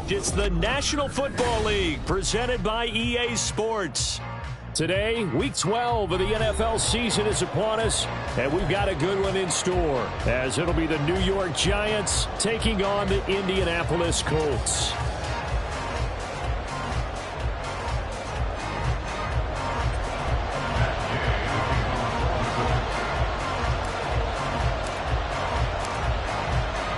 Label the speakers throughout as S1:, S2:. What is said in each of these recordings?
S1: It's the National Football League presented by EA Sports. Today, Week 12 of the NFL season is upon us, and we've got a good one in store, as it'll be the New York Giants taking on the Indianapolis Colts.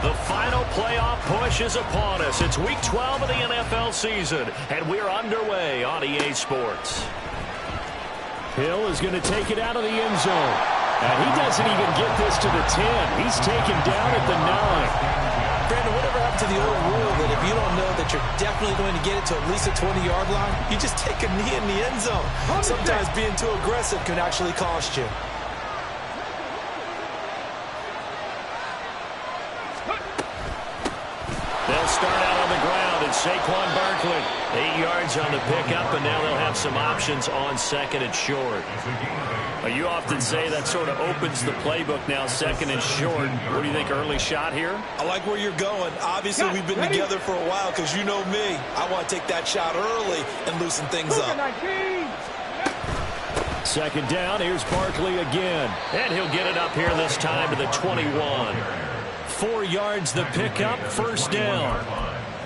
S1: The final playoff push is upon us. It's Week 12 of the NFL season, and we're underway on EA Sports. Hill is going to take it out of the end zone. And he doesn't even get this to the 10. He's taken down at the 9.
S2: Brandon, whatever happened to the old rule that if you don't know that you're definitely going to get it to at least a 20-yard line, you just take a knee in the end zone. Sometimes being too aggressive can actually cost you.
S1: They'll start out on the ground, and Saquon Barkley, 8 yards on the pickup, and now they'll have some options on second and short. You often say that sort of opens the playbook now, second and short. What do you think, early shot here?
S2: I like where you're going. Obviously, we've been together for a while because you know me. I want to take that shot early and loosen things up.
S1: Second down, here's Barkley again. And he'll get it up here this time to the 21. 4 yards the pickup, first down.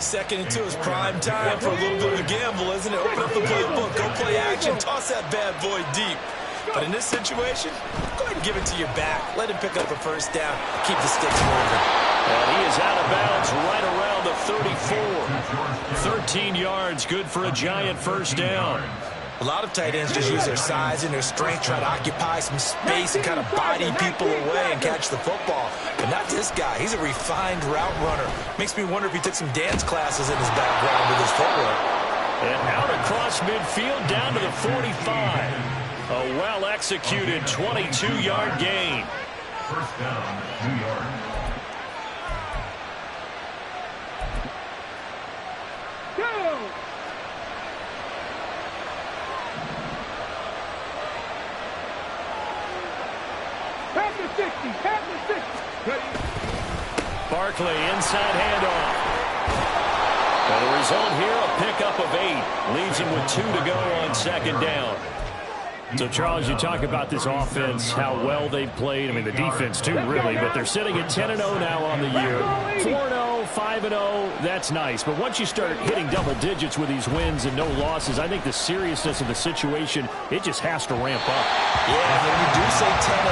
S2: Second and 2 is prime time for a little bit of a gamble, isn't it? Open up the playbook, go play action, toss that bad boy deep. But in this situation, go ahead and give it to your back. Let him pick up a first down. Keep the sticks moving.
S1: And he is out of bounds right around the 34. 13 yards, good for a Giant first down.
S2: A lot of tight ends just use their size and their strength, try to occupy some space and kind of body people away and catch the football. But not this guy. He's a refined route runner. Makes me wonder if he took some dance classes in his background with his footwork.
S1: And out across midfield down to the 45. A well-executed 22-yard gain.
S3: First down, 2 yards.
S1: Barkley, inside handoff. And the result here, a pickup of 8. Leaves him with 2 to go on second down. So, Charles, you talk about this offense, how well they've played. I mean, the defense, too, really. But they're sitting at 10-0 now on the year. 4-0, 5-0, that's nice. But once you start hitting double digits with these wins and no losses, I think the seriousness of the situation, it just has to ramp up.
S2: Yeah, when you do say 10-0,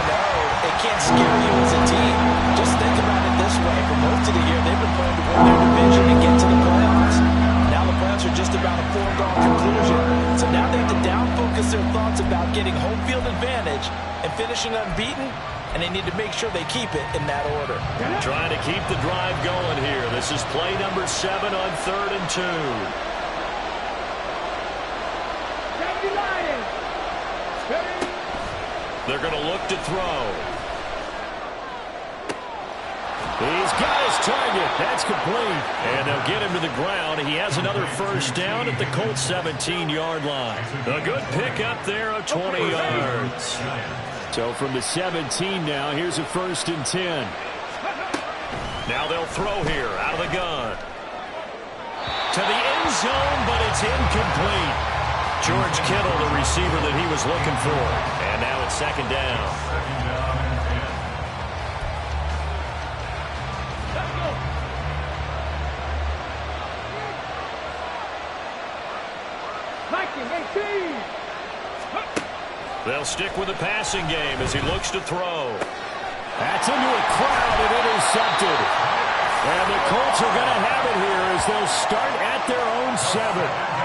S2: it can't scare you as a team. Just think about it this way. For most of the year, they've been playing to win their division and get to the playoffs. Now the playoffs are just about a foregone conclusion. So now they have to down-focus their thoughts about getting home field advantage and finishing unbeaten, and they need to make sure they keep it in that order.
S1: Trying to keep the drive going here. This is play number 7 on 3rd and 2. They're going to look to throw. He's got his target. That's complete. And they'll get him to the ground. He has another first down at the Colts 17-yard line. A good pickup there of 20 yards. So from the 17 now, here's a 1st and 10. Now they'll throw here out of the gun. To the end zone, but it's incomplete. George Kittle, the receiver that he was looking for. And now it's second down. They'll stick with the passing game as he looks to throw. That's into a crowd and intercepted. And the Colts are going to have it here as they'll start at their own 7.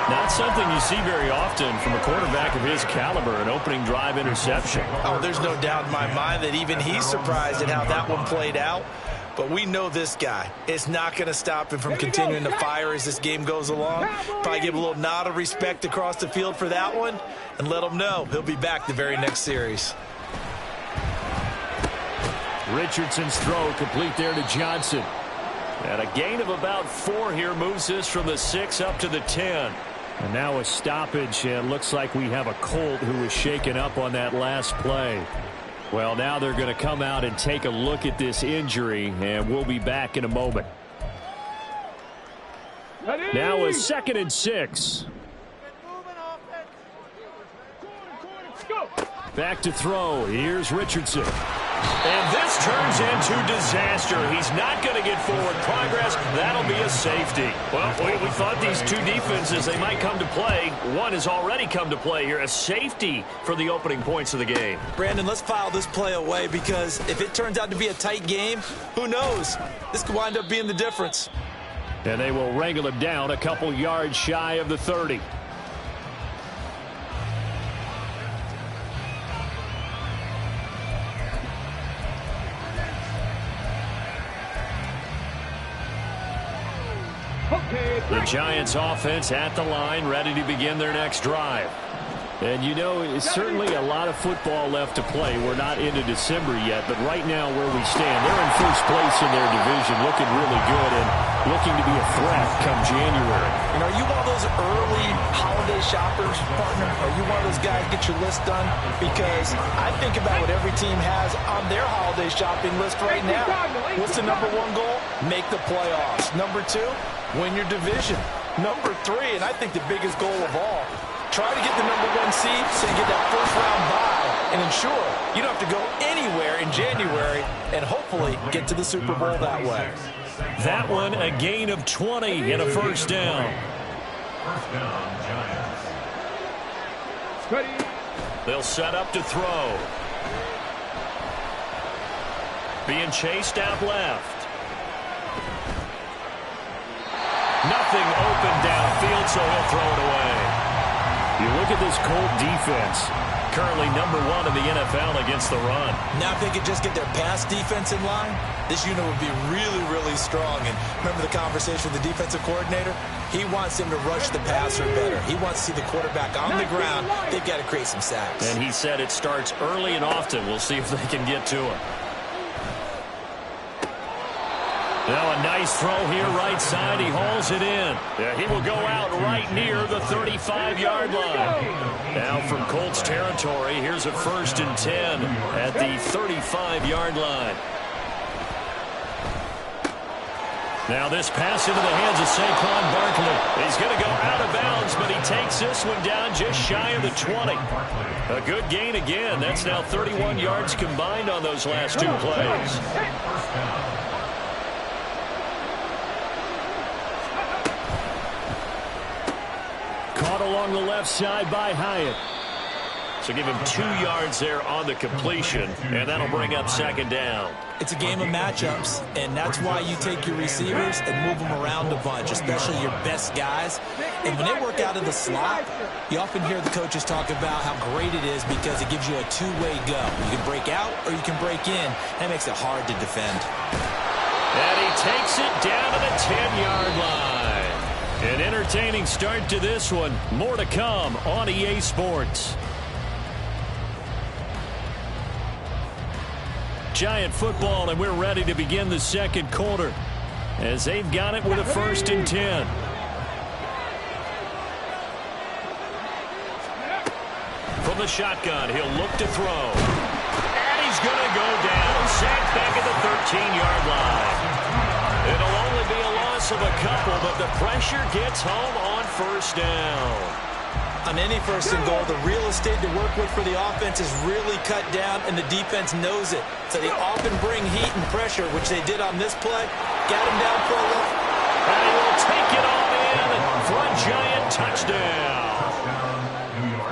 S1: Not something you see very often from a quarterback of his caliber, an opening drive interception.
S2: Oh, there's no doubt in my mind that even he's surprised at how that one played out. But we know this guy. It's not going to stop him from continuing to fire as this game goes along. Probably give a little nod of respect across the field for that one and let him know he'll be back the very next series.
S1: Richardson's throw complete there to Johnson. And a gain of about 4 here moves this from the 6 up to the 10. And now a stoppage, and looks like we have a Colt who was shaken up on that last play. Well, now they're going to come out and take a look at this injury, and we'll be back in a moment.
S4: Ready?
S1: Now a 2nd and 6. Back to throw. Here's Richardson. And this turns into disaster. He's not going to get forward progress. That'll be a safety. Well, we thought these two defenses, they might come to play. One has already come to play here. A safety for the opening points of the game.
S2: Brandon, let's file this play away because if it turns out to be a tight game, who knows? This could wind up being the difference.
S1: And they will wrangle him down a couple yards shy of the 30. The Giants offense at the line, ready to begin their next drive. And, you know, it's certainly a lot of football left to play. We're not into December yet, but right now where we stand, they're in first place in their division, looking really good and looking to be a threat come January.
S2: And are you one of those early holiday shoppers, partner? Are you one of those guys get your list done? Because I think about what every team has on their holiday shopping list right now. What's the number one goal? Make the playoffs. Number two, win your division. Number three, and I think the biggest goal of all, try to get the number one seed so you get that first-round bye and ensure you don't have to go anywhere in January and hopefully get to the Super Bowl that way.
S1: That one, a gain of 20 and a first down.
S3: First down, Giants.
S1: They'll set up to throw. Being chased out left. Nothing open downfield, so he'll throw it away. You look at this Colt defense, currently number 1 in the NFL against the run.
S2: Now if they could just get their pass defense in line, this unit would be really, really strong. And remember the conversation with the defensive coordinator? He wants them to rush the passer better. He wants to see the quarterback on the ground. They've got to create some sacks.
S1: And he said it starts early and often. We'll see if they can get to him. Now a nice throw here right side. He hauls it in. Yeah, he will go out right near the 35-yard line. Now from Colts territory, here's a 1st and 10 at the 35-yard line. Now this pass into the hands of Saquon Barkley. He's going to go out of bounds, but he takes this one down just shy of the 20. A good gain again. That's now 31 yards combined on those last two plays. Caught along the left side by Hyatt. So give him 2 yards there on the completion, and that'll bring up 2nd down.
S2: It's a game of matchups, and that's why you take your receivers and move them around a bunch, especially your best guys. And when they work out of the slot, you often hear the coaches talk about how great it is because it gives you a two-way go. You can break out or you can break in. That makes it hard to defend.
S1: And he takes it down to the 10-yard line. An entertaining start to this one. More to come on EA Sports. Giant football, and we're ready to begin the second quarter as they've got it with a 1st and 10. From the shotgun, he'll look to throw. And he's going to go down, sacked back at the 13-yard line. It'll only be a loss of a couple, but the pressure gets home on 1st down.
S2: On any 1st and goal, the real estate to work with for the offense is really cut down, and the defense knows it. So they often bring heat and pressure, which they did on this play. Got him down for a look.
S1: And he will take it all in for a Giant touchdown.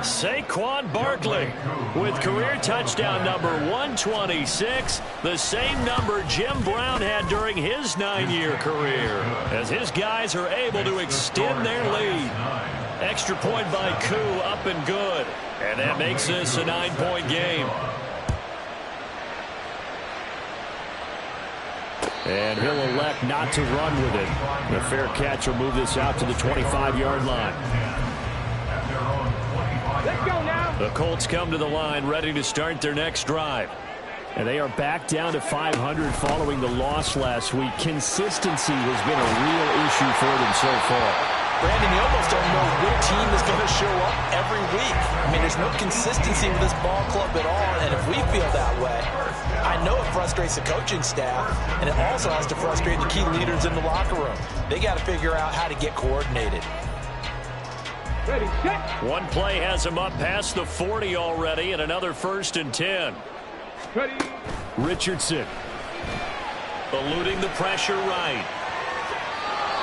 S1: Saquon Barkley with career touchdown number 126, the same number Jim Brown had during his 9-year career, as his guys are able to extend their lead. Extra point by Koo, up and good, and that makes this a 9-point game. And he'll elect not to run with it. The fair catch will move this out to the 25-yard line.
S4: Let's go now.
S1: The Colts come to the line ready to start their next drive. And they are back down to 500 following the loss last week. Consistency has been a real issue for them so far.
S2: Brandon, you almost don't know which team is going to show up every week. I mean, there's no consistency with this ball club at all, and if we feel that way, I know it frustrates the coaching staff, and it also has to frustrate the key leaders in the locker room. They got to figure out how to get coordinated.
S3: Ready, set.
S1: One play has him up past the 40 already, and another 1st and 10.
S3: Ready.
S1: Richardson eluding the pressure right.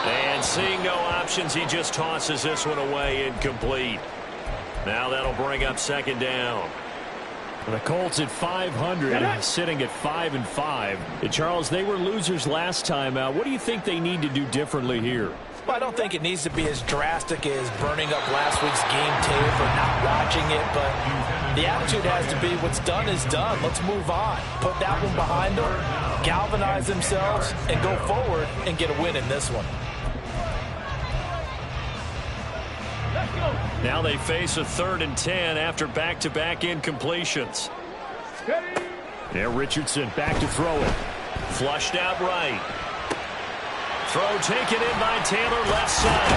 S1: And seeing no options, he just tosses this one away, incomplete. Now that'll bring up 2nd down. The Colts at 500, sitting at 5-5. And Charles, they were losers last time out. What do you think they need to do differently here?
S2: Well, I don't think it needs to be as drastic as burning up last week's game tape or not watching it, but the attitude has to be what's done is done. Let's move on. Put that one behind them, galvanize themselves, and go forward and get a win in this one.
S1: Now they face a 3rd and 10 after back-to-back incompletions.
S3: Ready.
S1: Now Richardson back to throw it. Flushed out right. Throw taken in by Taylor left side.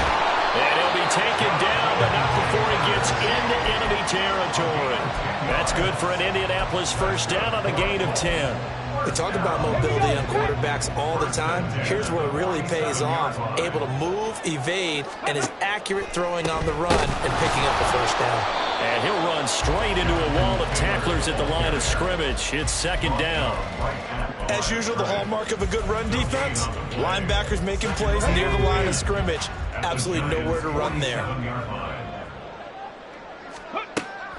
S1: And he'll be taken down, but not before he gets into enemy territory. That's good for an Indianapolis 1st down on a gain of 10.
S2: We talk about mobility on quarterbacks all the time. Here's where it really pays off. Able to move, evade, and is accurate throwing on the run and picking up the 1st down.
S1: And he'll run straight into a wall of tacklers at the line of scrimmage. It's 2nd down.
S2: As usual, the hallmark of a good run defense, linebackers making plays near the line of scrimmage. Absolutely nowhere to run there.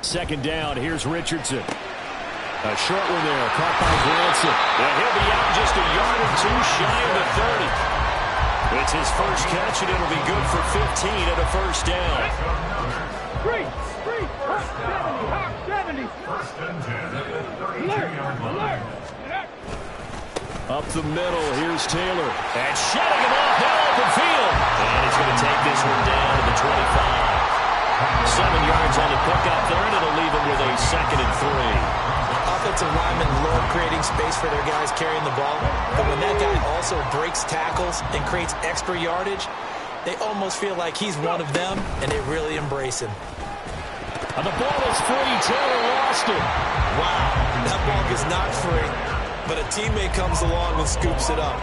S1: 2nd down, here's Richardson. A short one there, caught by Granson. And he'll be out just a yard or 2 shy of the 30. It's his first catch, and it'll be good for 15 at a 1st down.
S3: 3, Hawk 70. 1st and 10. Alert.
S1: Up the middle, here's Taylor. And shutting him off now open field. And he's going to take this one down to the 25. 7 yards on the pickup there, and it'll leave him with a 2nd and 3.
S2: Offensive linemen love creating space for their guys carrying the ball, but when that guy also breaks tackles and creates extra yardage, they almost feel like he's one of them, and they really embrace him.
S1: And the ball is free. Taylor lost it.
S2: Wow, that ball is not free, but a teammate comes along and scoops it up.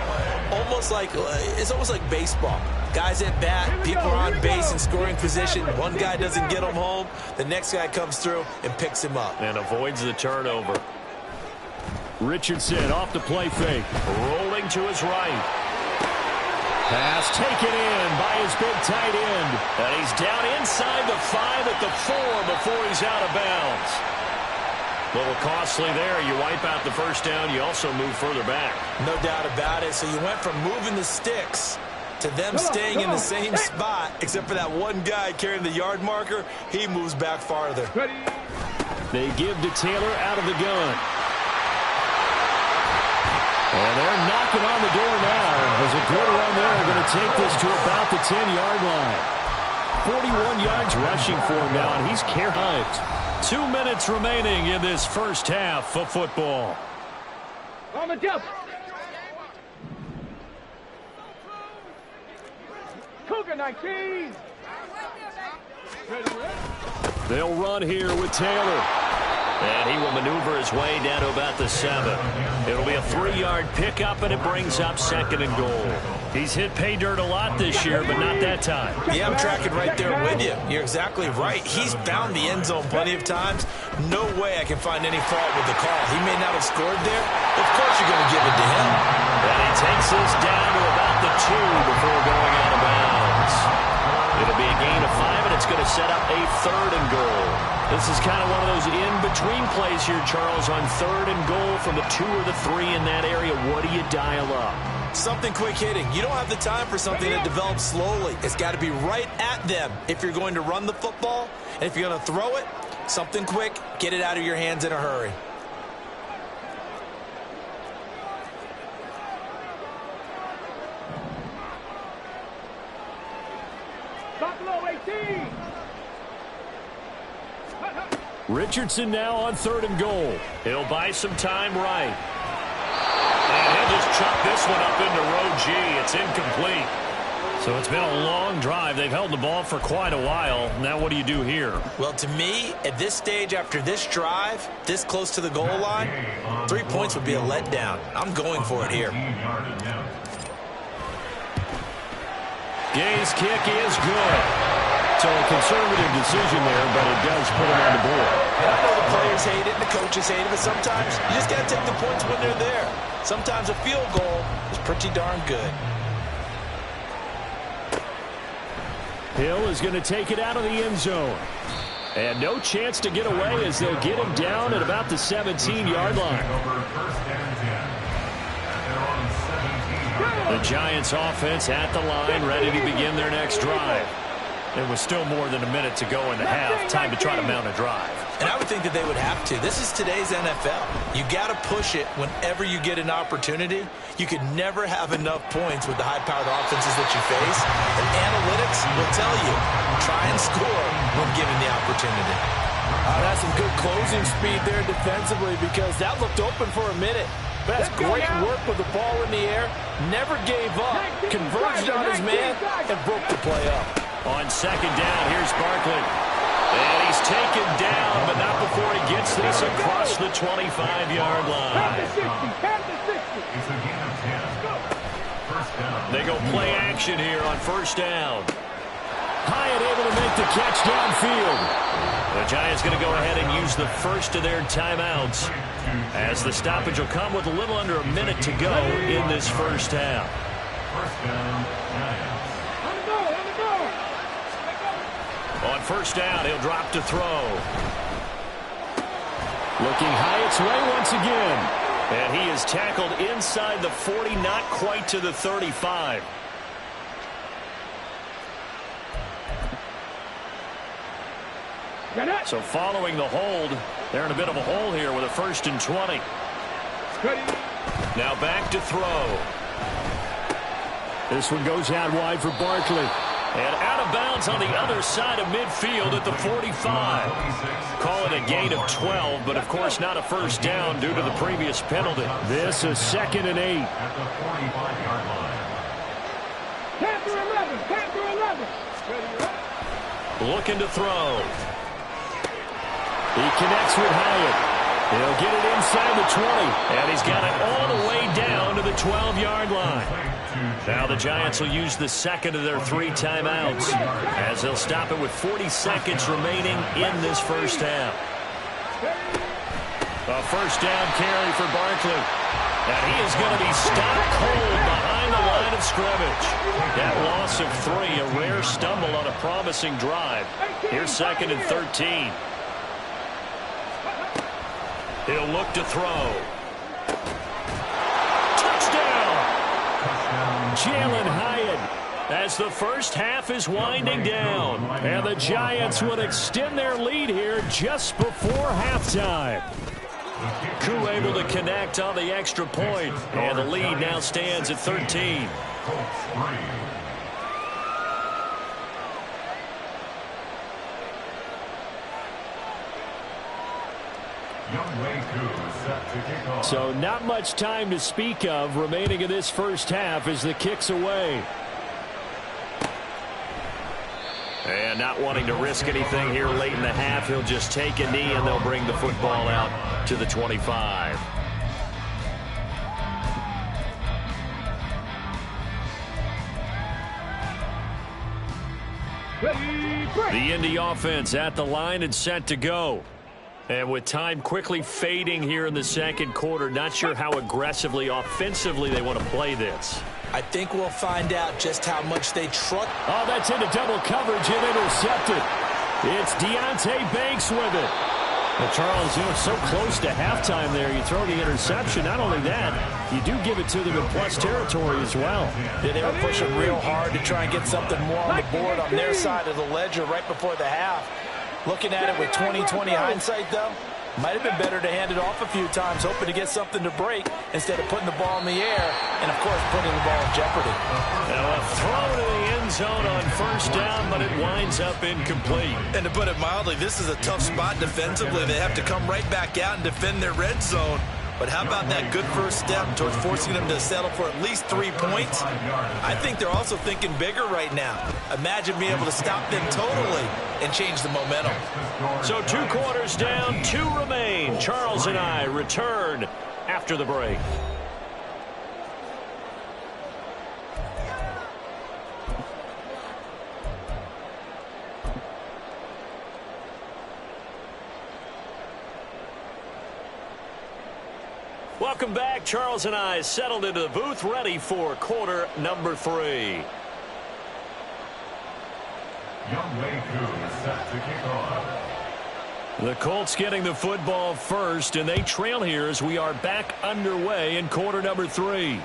S2: It's almost like baseball. Guys at bat, people are on base in scoring position. One guy doesn't get him home. The next guy comes through and picks him up.
S1: And avoids the turnover. Richardson off the play fake. Rolling to his right. Pass taken in by his big tight end. And he's down inside the 5 at the 4 before he's out of bounds. A little costly there. You wipe out the 1st down. You also move further back.
S2: No doubt about it. So you went from moving the sticks to them staying in the same spot, except for that one guy carrying the yard marker. He moves back farther.
S3: Ready.
S1: They give to Taylor out of the gun. And they're knocking on the door now. As a good run there, going to take this to about the 10-yard line. 41 yards rushing for him now, and he's carried. 2 minutes remaining in this 1st half of football.
S3: On the jump. Cougar 19. Ready.
S1: They'll run here with Taylor. And he will maneuver his way down to about the 7. It'll be a 3-yard pickup, and it brings up 2nd and goal. He's hit pay dirt a lot this year, but not that time.
S2: Yeah, I'm tracking right there with you. You're exactly right. He's found the end zone plenty of times. No way I can find any fault with the call. He may not have scored there. Of course you're going to give it to him.
S1: And he takes this down to about the 2 before going out of bounds. It'll be a gain of 5, and it's going to set up a 3rd and goal. This is kind of one of those in-between plays here, Charles, on 3rd and goal from the 2 or the 3 in that area. What do you dial up?
S2: Something quick hitting. You don't have the time for something that develops slowly. It's got to be right at them if you're going to run the football. And if you're going to throw it, something quick, get it out of your hands in a hurry.
S3: Buffalo 18.
S1: Richardson now on 3rd and goal. He'll buy some time right. And he'll just chuck this one up into row G. It's incomplete. So it's been a long drive. They've held the ball for quite a while. Now what do you do here?
S2: Well, to me, at this stage, after this drive, this close to the goal line, 3 points would be a letdown. I'm going for it here.
S1: Gay's kick is good. So a conservative decision there, but it does put him on the board.
S2: And I know the players hate it and the coaches hate it, but sometimes you just got to take the points when they're there. Sometimes a field goal is pretty darn good.
S1: Hill is going to take it out of the end zone. And no chance to get away as they'll get him down at about the 17-yard line. The Giants offense at the line, ready to begin their next drive. There was still more than a minute to go in the half. Time to try to mount a drive.
S2: And I would think that they would have to. This is today's NFL. You got to push it whenever you get an opportunity. You could never have enough points with the high-powered offenses that you face. And analytics will tell you, try and score when given the opportunity.
S4: That's some good closing speed there defensively because that looked open for a minute. But that's great work with the ball in the air. Never gave up. Converged on his man and broke the play up.
S1: On second down, here's Barkley. And he's taken down, but not before he gets this across the 25-yard line. They go play action here on first down. Hyatt able to make the catch downfield. The Giants going to go ahead and use the first of their timeouts as the stoppage will come with a little under a minute to go in this first half. On first down, he'll drop to throw. Looking Hyatt's way once again. And he is tackled inside the 40, not quite to the 35. So following the hold, they're in a bit of a hole here with a 1st and 20. Now back to throw. This one goes out wide for Barkley. And out of bounds on the other side of midfield at the 45. Call it a gain of 12, but of course not a first down due to the previous penalty. This is 2nd and 8. Looking to throw. He connects with Hyatt. He'll get it inside the 20, and he's got it all the way down to the 12-yard line. Now the Giants will use the second of their 3 timeouts as they'll stop it with 40 seconds remaining in this first half. A first down carry for Barkley. And he is going to be stopped cold behind the line of scrimmage. That loss of 3, a rare stumble on a promising drive. Here's 2nd and 13. He'll look to throw. Touchdown! Jalen Hyatt as the first half is winding down. And the Giants would extend their lead here just before halftime. Koo able to connect on the extra point. And the lead now stands at 13. So not much time to speak of remaining in this first half as the kick's away. And not wanting to risk anything here late in the half, he'll just take a knee and they'll bring the football out to the 25. The Indy offense at the line and set to go. And with time quickly fading here in the second quarter, not sure how aggressively, offensively they want to play this.
S2: I think we'll find out just how much they trust.
S1: Oh, that's into double coverage and intercepted. It's Deonte Banks with it. Well, Charles, you know, so close to halftime there. You throw the interception. Not only that, you do give it to them in plus territory as well.
S4: Yeah, they were pushing real hard to try and get something more on the board on their side of the ledger right before the half. Looking at it with 20/20 hindsight, though, might have been better to hand it off a few times, hoping to get something to break instead of putting the ball in the air and, of course, putting the ball in jeopardy.
S1: Now a throw to the end zone on first down, but it winds up incomplete.
S2: And to put it mildly, this is a tough spot defensively. They have to come right back out and defend their red zone. But how about that good first step towards forcing them to settle for at least 3 points? I think they're also thinking bigger right now. Imagine being able to stop them totally and change the momentum.
S1: So 2 quarters down, 2 remain. Charles and I return after the break. Welcome back. Charles and I settled into the booth, ready for quarter number 3.
S5: Younghoe Koo is set to kick off.
S1: The Colts getting the football first, and they trail here as we are back underway in quarter number 3.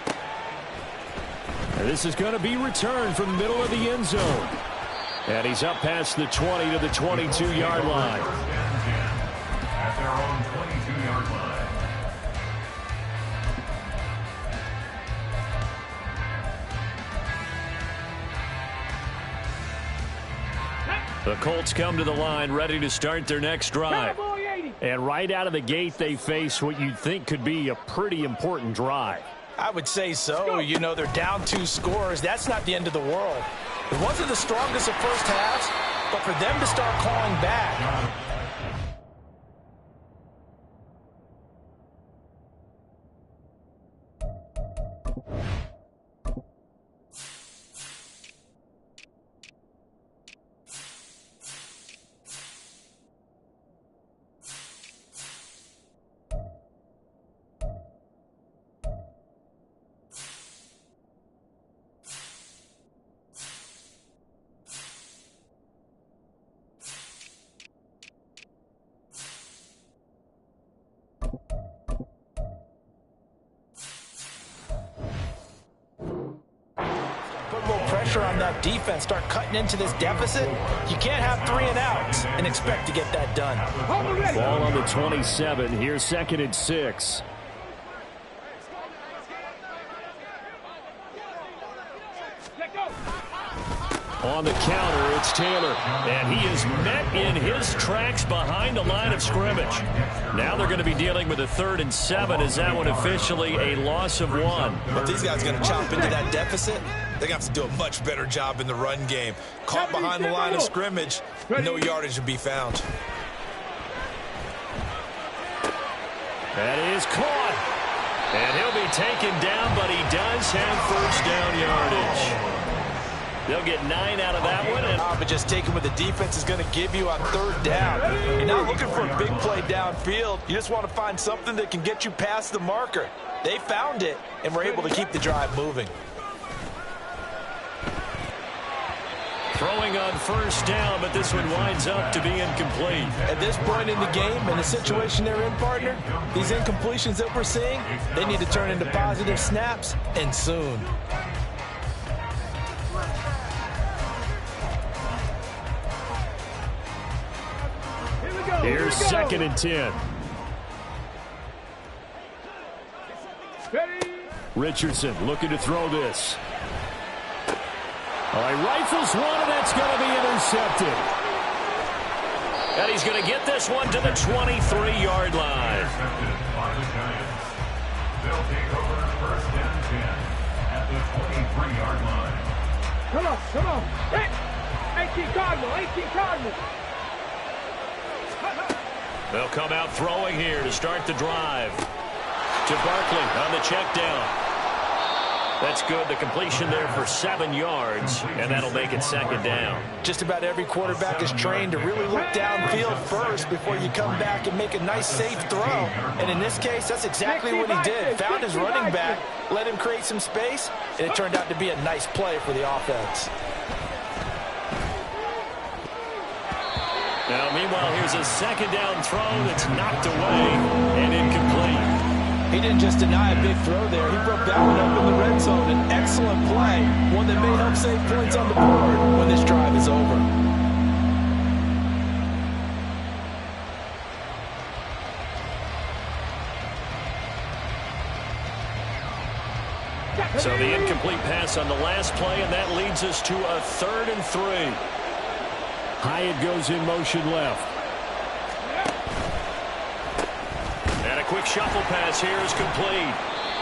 S1: And this is going to be returned from the middle of the end zone. And he's up past the 20 to the 22-yard line.
S5: At their own 22-yard line.
S1: The Colts come to the line ready to start their next drive. And right out of the gate, they face what you'd think could be a pretty important drive.
S4: I would say so. You know, they're down 2 scores. That's not the end of the world. It wasn't the strongest of first halves, but for them to start calling back. On that defense, start cutting into this deficit. You can't have 3 and outs and expect to get that done.
S1: Ball on the 27. Here's 2nd and 6. On the counter, it's Taylor. And he is met in his tracks behind the line of scrimmage. Now they're going to be dealing with a 3rd and 7 as that one officially a loss of 1.
S2: But these guys going to chop into that deficit. They're going to have to do a much better job in the run game. Caught behind the line of scrimmage, no yardage to be found.
S1: That is caught. And he'll be taken down, but he does have first down yardage. They'll get 9 out of that one.
S4: But just taking what the defense is going to give you on 3rd down. You're not looking for a big play downfield. You just want to find something that can get you past the marker. They found it and were able to keep the drive moving.
S1: Throwing on first down, but this one winds up to be incomplete.
S4: At this point in the game, in the situation they're in, partner, these incompletions that we're seeing, they need to turn into positive snaps, and soon.
S1: Here's 2nd and 10. Richardson looking to throw this. All right, rifles one, and that's going to be intercepted. And he's going to get this one to the 23-yard line.
S5: They'll take over 1st and 10 at the 23-yard line.
S3: Come on. Hey, 18 Cardinal.
S1: They'll come out throwing here to start the drive. To Barkley on the check down. That's good. The completion there for 7 yards, and that'll make it 2nd down.
S4: Just about every quarterback is trained to really look downfield first before you come back and make a nice, safe throw. And in this case, that's exactly what he did. Found his running back, let him create some space, and it turned out to be a nice play for the offense.
S1: Now, meanwhile, here's a 2nd down throw that's knocked away and incomplete.
S4: He didn't just deny a big throw there. He broke that one up in the red zone. An excellent play, one that may help save points on the board when this drive is over.
S1: So the incomplete pass on the last play, and that leads us to a 3rd and 3. Hyatt goes in motion left. And a quick quick shuffle pass here is complete.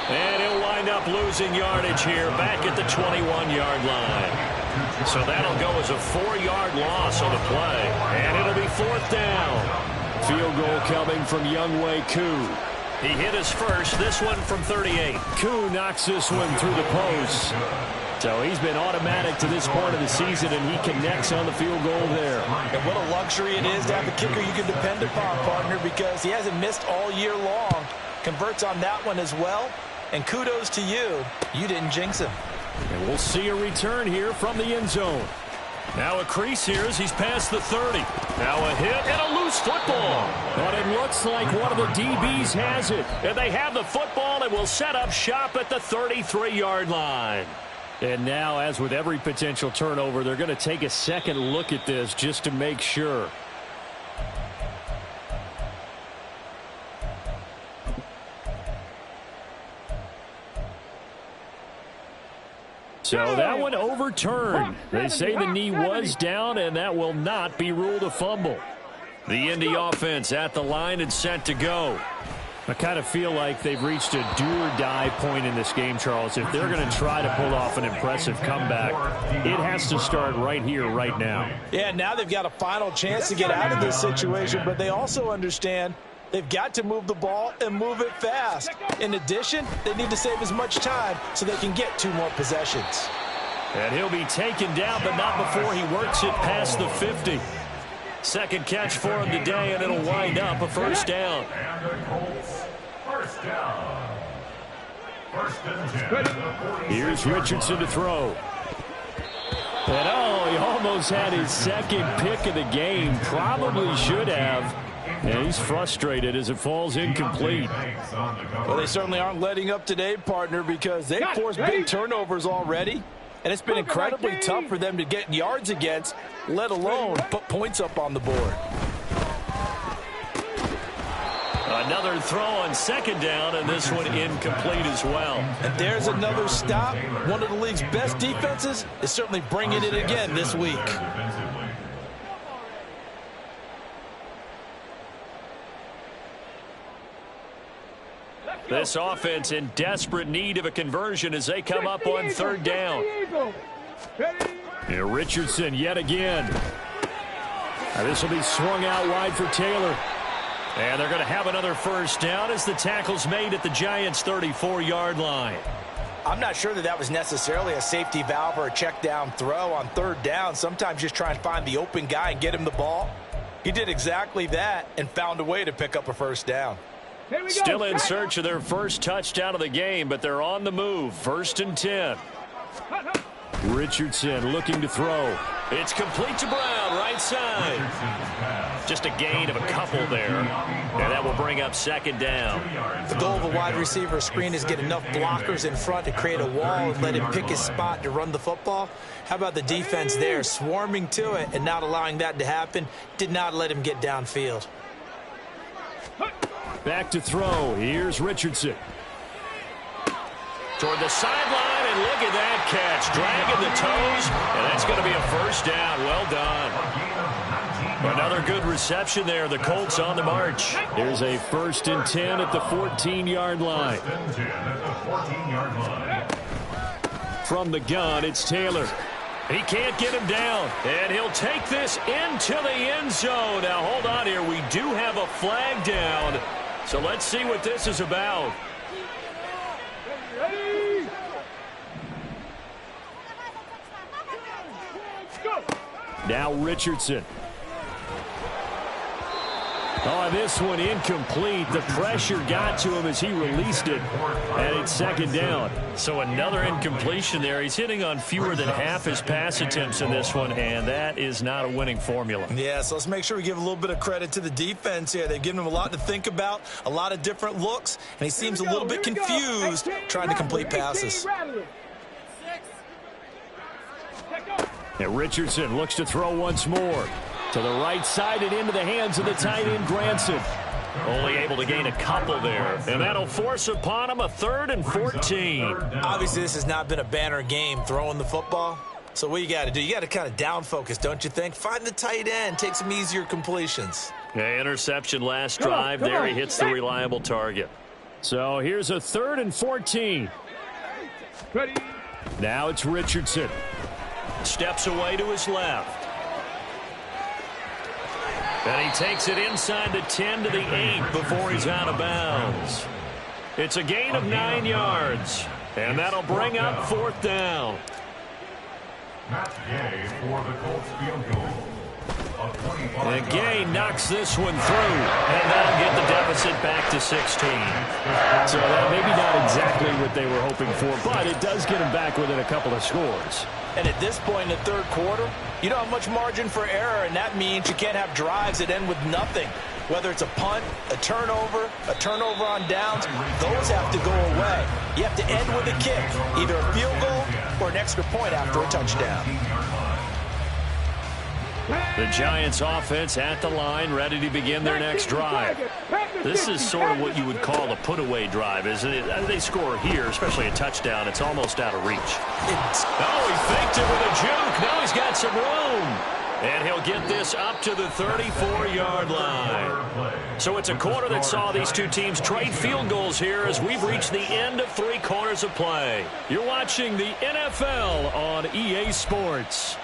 S1: And he'll wind up losing yardage here back at the 21-yard line. So that'll go as a 4-yard loss on the play. And it'll be 4th down. Field goal coming from Younghoe Koo. He hit his first, this one from 38. Koo knocks this one through the post. So he's been automatic to this point of the season, and he connects on the field goal there.
S4: And what a luxury it is to have a kicker you can depend upon, partner, because he hasn't missed all year long. Converts on that one as well. And kudos to you. You didn't jinx him.
S1: And we'll see a return here from the end zone. Now a crease here as he's past the 30. Now a hit and a loose football. But it looks like one of the DBs has it. And they have the football and will set up shop at the 33-yard line. And now, as with every potential turnover, they're going to take a second look at this just to make sure. So that one overturned. They say the knee was down, and that will not be ruled a fumble. The Indy offense at the line and set to go. I kind of feel like they've reached a do-or-die point in this game, Charles. If they're going to try to pull off an impressive comeback, it has to start right here, right now.
S4: Yeah, now they've got a final chance to get out of this situation, but they also understand they've got to move the ball and move it fast. In addition, they need to save as much time so they can get 2 more possessions.
S1: And he'll be taken down, but not before he works it past the 50. Second catch for him today, and it'll wind up a 1st down.
S5: And the Colts, 1st down. 1st and 10.
S1: Here's Richardson to throw. And he almost had his second pick of the game. Probably should have. And he's frustrated as it falls incomplete.
S4: Well, they certainly aren't letting up today, partner, because they've forced big turnovers already. And it's been incredibly tough for them to get yards against, let alone put points up on the board.
S1: Another throw on 2nd down, and this one incomplete as well.
S4: And there's another stop. One of the league's best defenses is certainly bringing it again this week.
S1: This offense in desperate need of a conversion as they come up on 3rd down. And Richardson yet again. Now this will be swung out wide for Taylor. And they're going to have another 1st down as the tackle's made at the Giants' 34-yard line.
S4: I'm not sure that was necessarily a safety valve or a check down throw on 3rd down. Sometimes just try and find the open guy and get him the ball. He did exactly that and found a way to pick up a 1st down.
S1: Still in search of their first touchdown of the game, but they're on the move. 1st and 10. Richardson looking to throw. It's complete to Brown, right side. Just a gain of a couple there. And that will bring up 2nd down.
S4: The goal of a wide receiver screen is get enough blockers in front to create a wall and let him pick his spot to run the football. How about the defense there, swarming to it and not allowing that to happen? Did not let him get downfield.
S1: Back to throw. Here's Richardson. Toward the sideline, and look at that catch. Dragging the toes, and that's going to be a 1st down. Well done. Another good reception there. The Colts on the march. Here's a 1st and 10 at the 14-yard line. From the gun, it's Taylor. He can't get him down, and he'll take this into the end zone. Now, hold on here. We do have a flag down, so let's see what this is about. Now Richardson. This one incomplete. The pressure got to him as he released it, and it's 2nd down. So another incompletion there. He's hitting on fewer than half his pass attempts in this one, and that is not a winning formula.
S4: Yeah, so let's make sure we give a little bit of credit to the defense here. They've given him a lot to think about, a lot of different looks, and he seems a little bit confused trying to complete passes.
S1: And Richardson looks to throw once more. To the right side and into the hands of the tight end, Granson. Only able to gain a couple there. And that'll force upon him a 3rd and 14.
S4: Obviously, this has not been a banner game throwing the football. So what you got to do, you got to kind of down focus, don't you think? Find the tight end, take some easier completions.
S1: Okay, interception last drive. There he hits the reliable target. So here's a 3rd and 14.
S3: Ready.
S1: Now it's Richardson. Steps away to his left. And he takes it inside the 10 to the 8 before he's out of bounds. It's a gain of 9 yards. And that'll bring up 4th down.
S5: Matt Gay for the Colts field goal.
S1: And Gay knocks this one through, and that'll get the deficit back to 16. So that maybe not exactly what they were hoping for, but it does get them back within a couple of scores.
S2: And at this point in the 3rd quarter, you don't have much margin for error, and that means you can't have drives that end with nothing. Whether it's a punt, a turnover on downs, those have to go away. You have to end with a kick, either a field goal or an extra point after a touchdown.
S1: The Giants offense at the line, ready to begin their next drive. This is sort of what you would call a put-away drive, isn't it? They score here, especially a touchdown. It's almost out of reach. Oh, he faked it with a juke. Now he's got some room. And he'll get this up to the 34-yard line. So it's a quarter that saw these two teams trade field goals here as we've reached the end of 3 quarters of play. You're watching the NFL on EA Sports.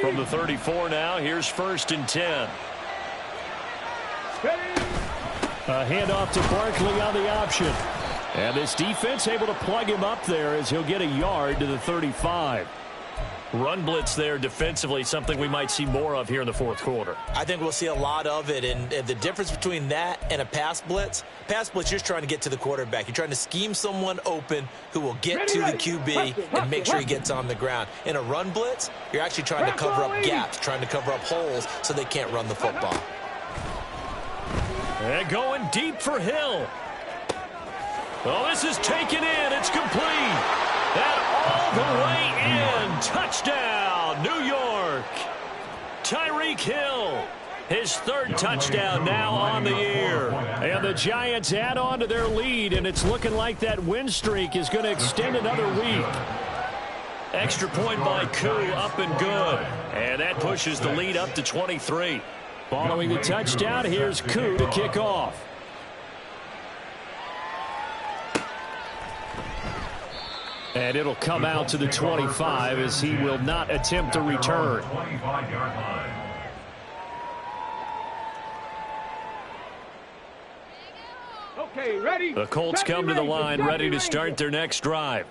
S1: From the 34 now, here's 1st and 10. A handoff to Barkley on the option. And this defense able to plug him up there as he'll get a yard to the 35. Run blitz there defensively, something we might see more of here in the 4th quarter.
S2: I think we'll see a lot of it, and the difference between that and a pass blitz, you're just trying to get to the quarterback. You're trying to scheme someone open who will get to the QB and make sure he gets on the ground. In a run blitz, you're actually trying to cover up gaps, trying to cover up holes so they can't run the football.
S1: And going deep for Hill. Oh, this is taken in. It's complete. And all the way in. Touchdown, New York. Tyreek Hill. His 3rd touchdown now on the year. And the Giants add on to their lead, and it's looking like that win streak is going to extend another week. Extra point by Koo, up and good. And that pushes the lead up to 23. Following the touchdown, here's Koo to kick off. And it'll come out to the 25 as he will not attempt to return.
S3: Okay, ready.
S1: The Colts come to the line ready to start their next drive.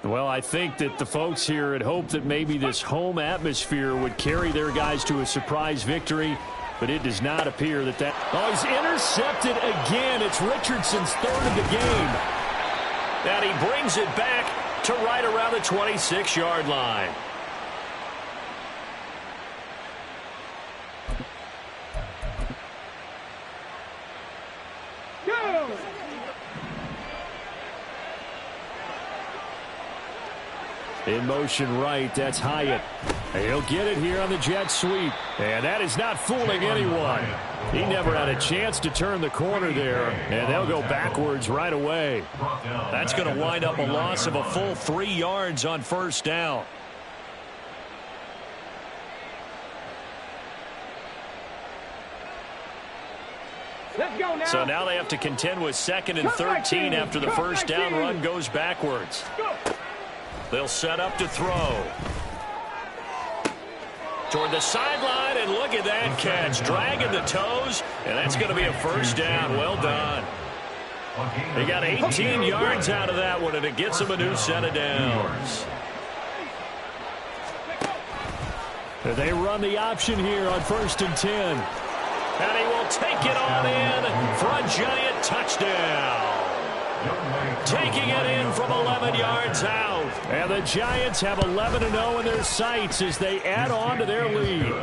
S1: Well, I think that the folks here had hoped that maybe this home atmosphere would carry their guys to a surprise victory, but it does not appear that that... Oh, he's intercepted again. It's Richardson's 3rd of the game. And he brings it back to right around the 26-yard line.
S3: Go!
S1: In motion right, that's Hyatt. He'll get it here on the jet sweep. And that is not fooling anyone. He never had a chance to turn the corner there, and they'll go backwards right away. That's going to wind up a loss of a full 3 yards on 1st down.
S3: Let's go now.
S1: So now they have to contend with 2nd and 13 after the 1st down run goes backwards. They'll set up to throw. Toward the sideline, and look at that catch. Dragging the toes, and that's going to be a 1st down. Well done. They got 18 yards out of that one, and it gets them a new set of downs. They run the option here on 1st and 10. And he will take it on in for a Giant touchdown. Taking it in from 11 yards out. And the Giants have 11-0 in their sights as they add on to their lead.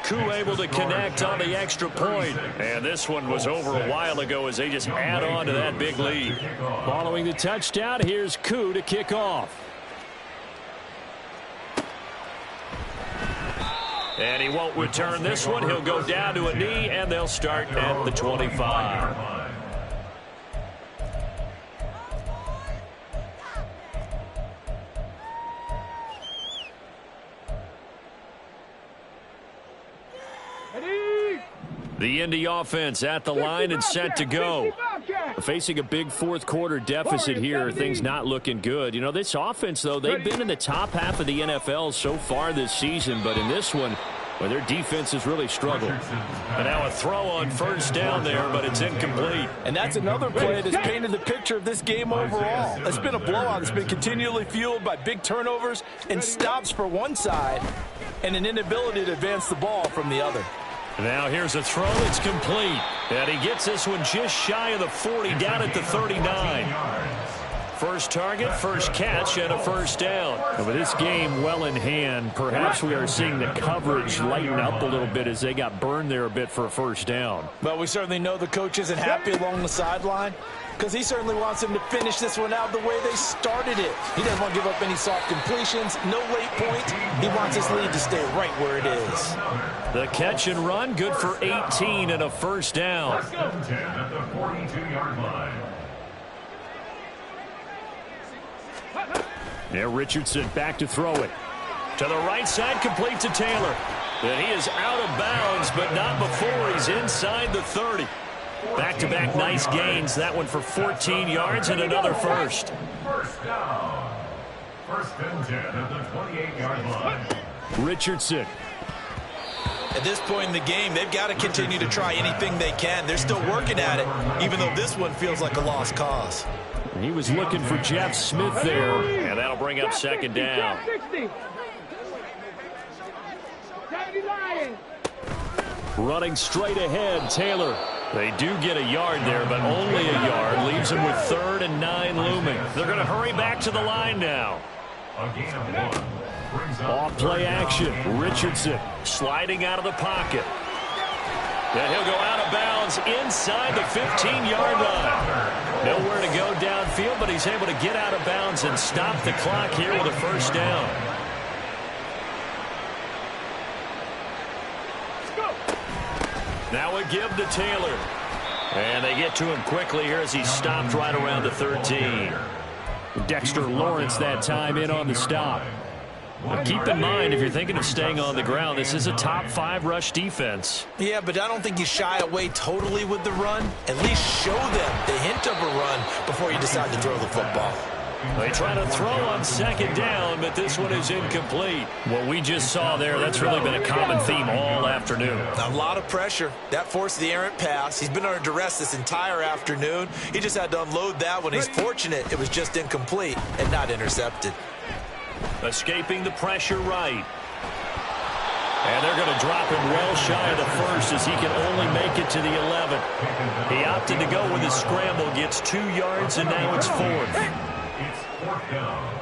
S1: Koo able to connect on the extra point. And this one was over a while ago as they just add on to that big lead. Following the touchdown, here's Koo to kick off. And he won't return this one. He'll go down to a knee, and they'll start at the 25. The Indy offense at the line and set to go. Facing a big fourth quarter deficit here, things not looking good. You know, this offense, though, they've been in the top half of the NFL so far this season, but in this one, well, their defense has really struggled. And now a throw on first down there, but it's incomplete.
S4: And that's another play that's painted the picture of this game overall. It's been a blowout. It's been continually fueled by big turnovers and stops for one side and an inability to advance the ball from the other.
S1: Now here's a throw. It's complete. And he gets this one just shy of the 40, down at the 39. First target, first catch, and a first down. And with this game well in hand, perhaps we are seeing the coverage lighten up a little bit as they got burned there a bit for a first down.
S4: Well, we certainly know the coach isn't happy along the sideline because he certainly wants them to finish this one out the way they started it. He doesn't want to give up any soft completions, no late points. He wants his lead to stay right where it is.
S1: The catch and run, good for 18 and a first down.
S5: First and 10 at the 42-yard line.
S1: Now Richardson back to throw it. To the right side, complete to Taylor. And he is out of bounds, but not before he's inside the 30. Back-to-back nice gains. That one for 14 yards and another first.
S5: First down. First and 10 at the 28-yard line.
S1: Richardson.
S2: At this point in the game, they've got to continue to try anything they can. They're still working at it, even though this one feels like a lost cause.
S1: He was looking for Jeff Smith there, and that'll bring up second down. Running straight ahead, Taylor. They do get a yard there, but only a yard. Leaves them with 3rd and 9 looming. They're going to hurry back to the line now.
S5: A gain of 1.
S1: Off play action. Richardson sliding out of the pocket. And he'll go out of bounds inside the 15-yard line. Nowhere to go downfield, but he's able to get out of bounds and stop the clock here with a first down. Now a give to Taylor. And they get to him quickly here as he stopped right around the 13. Dexter Lawrence that time in on the stop. But keep in mind, if you're thinking of staying on the ground, this is a top 5 rush defense.
S2: Yeah, but I don't think you shy away totally with the run. At least show them the hint of a run before you decide to throw the football.
S1: They try to throw on second down, but this one is incomplete. What we just saw there, that's really been a common theme all afternoon.
S2: A lot of pressure. That forced the errant pass. He's been under duress this entire afternoon. He just had to unload that one. He's fortunate it was just incomplete and not intercepted.
S1: Escaping the pressure right. And they're going to drop him well shy of the first as he can only make it to the 11. He opted to go with his scramble, gets 2 yards, and now it's 4th.
S5: It's 4th down.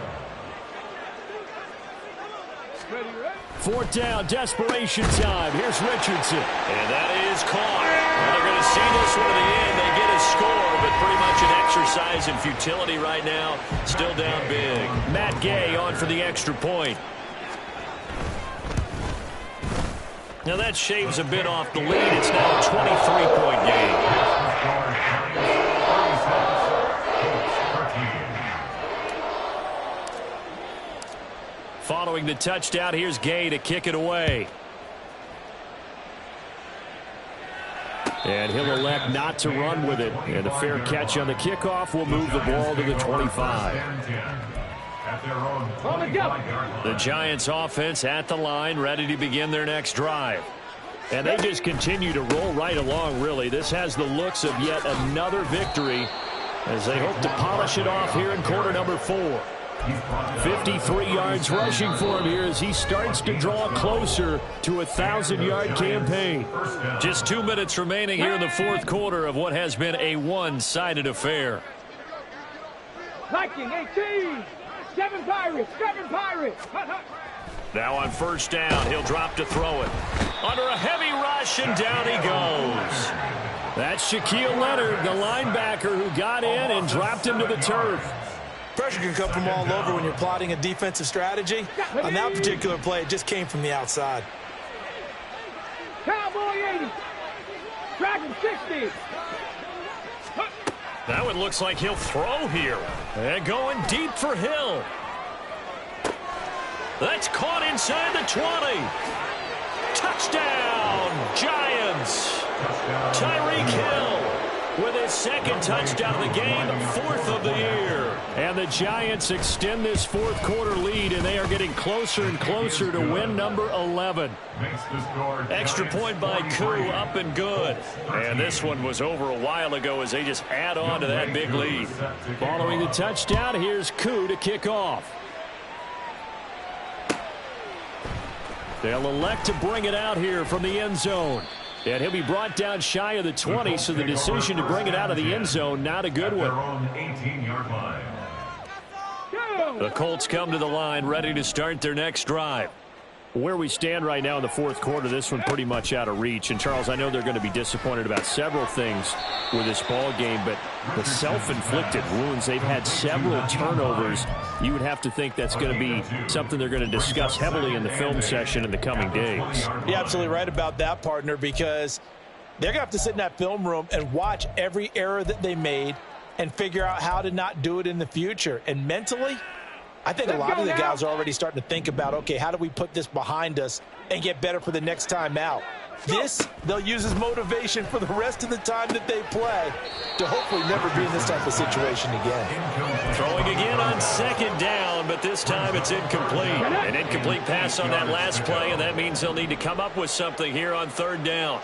S1: 4th down, desperation time. Here's Richardson. And that is caught. And they're going to see this one to the end. They get a score, but pretty much an exercise in futility right now. Still down big. Matt Gay on for the extra point. Now that shaves a bit off the lead. It's now a 23-point game. Following the touchdown, here's Gay to kick it away. And he'll elect not to run with it. And a fair catch on the kickoff will move the ball to the 25. The Giants offense at the line, ready to begin their next drive. And they just continue to roll right along, really. This has the looks of yet another victory as they hope to polish it off here in quarter number 4. 53 yards rushing for him here as he starts to draw closer to a 1,000-yard campaign. Just 2 minutes remaining here in the 4th quarter of what has been a one-sided affair.
S3: Viking 18, 7 Pirates, 7 Pirates.
S1: Now on first down, he'll drop to throw it. Under a heavy rush, and down he goes. That's Shaquille Leonard, the linebacker who got in and dropped him to the turf.
S2: Pressure can come from all over when you're plotting a defensive strategy. On that particular play, it just came from the outside.
S3: Cowboy 80, Dragon 60.
S1: That one looks like he'll throw here. And going deep for Hill. That's caught inside the 20. Touchdown, Giants. Tyreek Hill with his second touchdown of the game, fourth of the year. And the Giants extend this fourth quarter lead, and they are getting closer and closer to win number 11. Extra point by Koo, up and good. And this one was over a while ago as they just add on to that big lead. Following the touchdown, here's Koo to kick off. They'll elect to bring it out here from the end zone. And he'll be brought down shy of the 20, so the decision to bring it out of the end zone, not a good one. The Colts come to the line, ready to start their next drive. Where we stand right now in the fourth quarter, this one pretty much out of reach. And, Charles, I know they're going to be disappointed about several things with this ball game, but the self-inflicted wounds, they've had several turnovers. You would have to think that's going to be something they're going to discuss heavily in the film session in the coming days.
S2: You're absolutely right about that, partner, because they're going to have to sit in that film room and watch every error that they made and figure out how to not do it in the future. And mentally, I think a lot of the guys are already starting to think about, okay, how do we put this behind us and get better for the next time out? This, they'll use as motivation for the rest of the time that they play to hopefully never be in this type of situation again.
S1: Throwing again on second down, but this time it's incomplete. An incomplete pass on that last play, and that means they'll need to come up with something here on third down.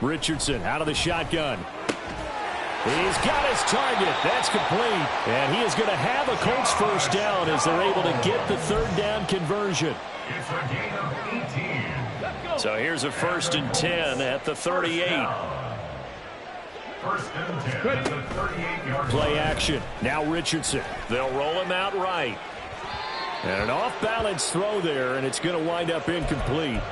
S1: Richardson out of the shotgun. He's got his target. That's complete. And he is going to have a Colts first down as they're able to get the third down conversion.
S5: It's a gain of 18.
S1: So here's a 1st and 10 at the 38.
S5: 1st and 10 at the 38-yard
S1: Play
S5: line.
S1: action. Now Richardson. They'll roll him out right. And an off-balance throw there, and it's going to wind up incomplete.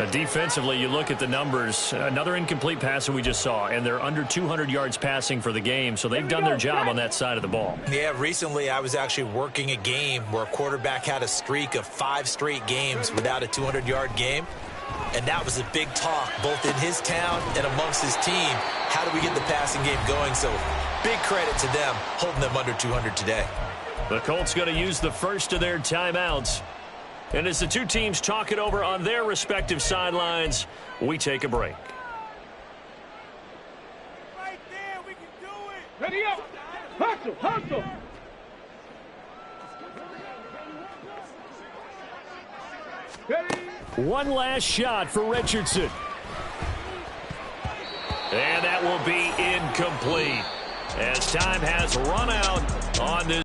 S1: Defensively, you look at the numbers. Another incomplete pass that we just saw, and they're under 200 yards passing for the game, so they've done their job on that side of the ball.
S6: Yeah, recently I was actually working a game where a quarterback had a streak of 5 straight games without a 200-yard game, and that was a big talk both in his town and amongst his team. How do we get the passing game going? So big credit to them holding them under 200 today.
S1: The Colts going to use the first of their timeouts. And as the two teams talk it over on their respective sidelines, we take a break.
S3: Right there, we can do it. Ready up. Hustle, hustle. Ready.
S1: One last shot for Richardson. And that will be incomplete as time has run out on this.